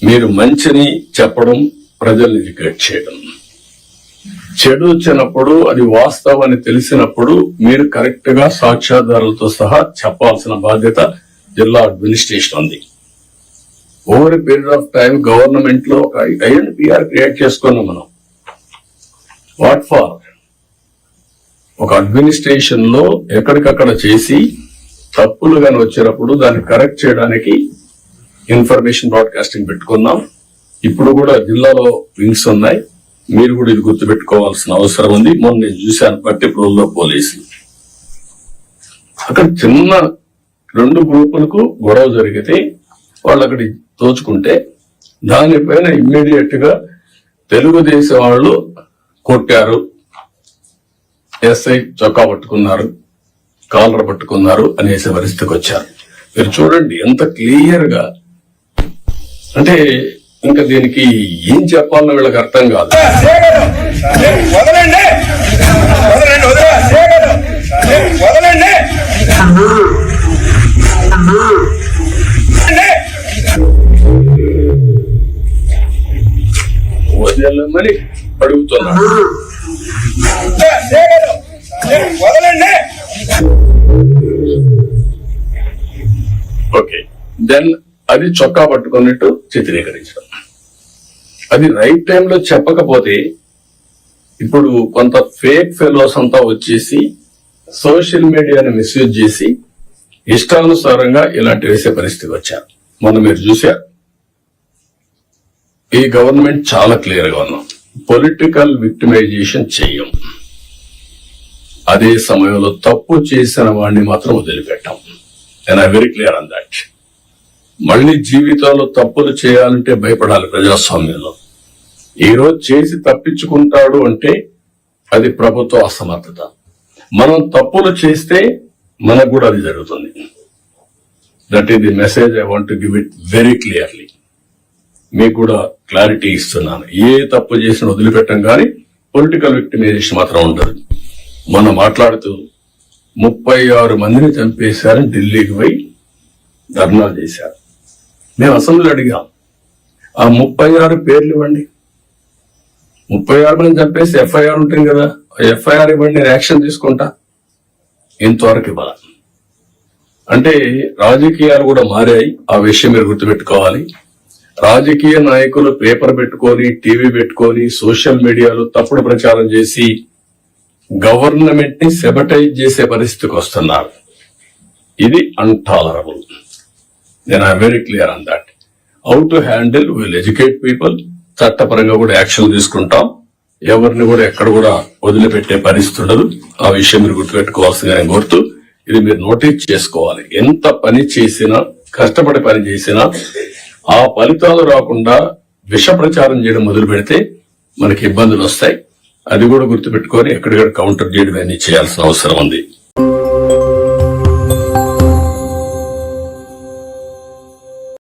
మీరు మంచిని చెప్పడం, ప్రజల్ని ఎడ్యుకేట్ చేయడం. చెడు వచ్చినప్పుడు అది వాస్తవాన్ని తెలిసినప్పుడు మీరు కరెక్ట్ గా సాక్ష్యాధారాలతో సహా చెప్పాల్సిన బాధ్యత జిల్లా అడ్మినిస్ట్రేషన్ ఉంది. Over a period of time government లో ఒక ఐఎన్పిఆర్ క్రియేట్ చేసుకున్నాం మనం. What for? ఒక అడ్మినిస్ట్రేషన్ లో ఎక్కడికక్కడ చేసి తప్పులు గాని వచ్చినప్పుడు దాన్ని కరెక్ట్ చేయడానికి ఇన్ఫర్మేషన్ బ్రాడ్కాస్టింగ్ పెట్టుకున్నాం. ఇప్పుడు కూడా జిల్లాలో వింగ్స్ ఉన్నాయి. మీరు కూడా ఇది గుర్తుపెట్టుకోవాల్సిన అవసరం ఉంది. మొన్న నేను చూశాను పట్టిప్రోల్లో పోలీసులు అక్కడ చిన్న 2 గ్రూపులకు గొడవ జరిగితే వాళ్ళు అక్కడి తోచుకుంటే దానిపైన ఇమ్మీడియట్ గా తెలుగుదేశం వాళ్ళు కొట్టారు, ఎస్ఐ చొక్కా పట్టుకున్నారు, కాలర్ పట్టుకున్నారు అనేసే పరిస్థితికి వచ్చారు. మీరు చూడండి ఎంత క్లియర్ గా. అంటే ఇంకా దీనికి ఏం చెప్పాలన్న వీళ్ళకి అర్థం కాదు. వదలమని అడుగుతున్నా. ఓకే, దెన్ అది చొక్కా పట్టుకున్నట్టు చిత్రీకరించడం. అది రైట్ టైంలో చెప్పకపోతే ఇప్పుడు కొంత ఫేక్ ఫెలోస్ అంతా వచ్చేసి సోషల్ మీడియాని మిస్యూజ్ చేసి ఇష్టానుసారంగా ఇలాంటి వేసే పరిస్థితి వచ్చారు. మొన్న మీరు చూశారు. ఈ గవర్నమెంట్ చాలా క్లియర్ గా ఉన్నాం. పొలిటికల్ విక్టిమైజేషన్ చెయ్యం. అదే సమయంలో తప్పు చేసిన వాడిని మాత్రం వదిలిపెట్టాం. And I very clear on that. మళ్లీ జీవితంలో తప్పులు చేయాలంటే భయపడాలి ప్రజాస్వామ్యంలో. ఈ రోజు చేసి తప్పించుకుంటాడు అంటే అది ప్రభుత్వ అసమర్థత. మనం తప్పులు చేస్తే మనకు కూడా అది జరుగుతుంది. That is the message I want to give it very clearly. మీకు కూడా క్లారిటీ ఇస్తున్నాను. ఏ తప్పు చేసిన వదిలిపెట్టం కానీ పొలిటికల్ విక్టిమైజేషన్ మాత్రం ఉండదు. మనం మాట్లాడుతూ 36 మందిని చంపేశారని ఢిల్లీకి పోయి ధర్నా చేశారు. మేము అసెంబ్లీలో అడిగాం, ఆ 36 పేర్లు ఇవ్వండి. 36 మంది చంపేసి ఎఫ్ఐఆర్ ఉంటుంది కదా, ఎఫ్ఐఆర్ ఇవ్వండి, నేను యాక్షన్ తీసుకుంటా. ఇంతవరకు ఇవ్వాలి. అంటే రాజకీయాలు కూడా మారాయి. ఆ విషయం మీరు గుర్తుపెట్టుకోవాలి. రాజకీయ నాయకులు పేపర్ పెట్టుకొని, టీవీ పెట్టుకొని, సోషల్ మీడియాలో తప్పుడు ప్రచారం చేసి గవర్నమెంట్ ని సెబటైజ్ చేసే పరిస్థితికి వస్తున్నారు. ఇది అన్టాలరబుల్. నేను I very clear on that. How to handle, will educate people. చట్టపరంగా కూడా యాక్షన్ తీసుకుంటాం. ఎవరిని కూడా ఎక్కడ కూడా వదిలిపెట్టే పరిస్థితి ఉండదు. ఆ విషయం మీరు గుర్తుపెట్టుకోవాల్సిందిగా నేను కోరుతూ, ఇది మీరు నోటీస్ చేసుకోవాలి. ఎంత పని చేసినా, కష్టపడి పని చేసినా ఆ ఫలితాలు రాకుండా విష ప్రచారం చేయడం మొదలు పెడితే మనకి ఇబ్బందులు వస్తాయి. అది కూడా గుర్తుపెట్టుకొని ఎక్కడికక్కడ కౌంటర్ చేయడం అన్ని చేయాల్సిన అవసరం ఉంది.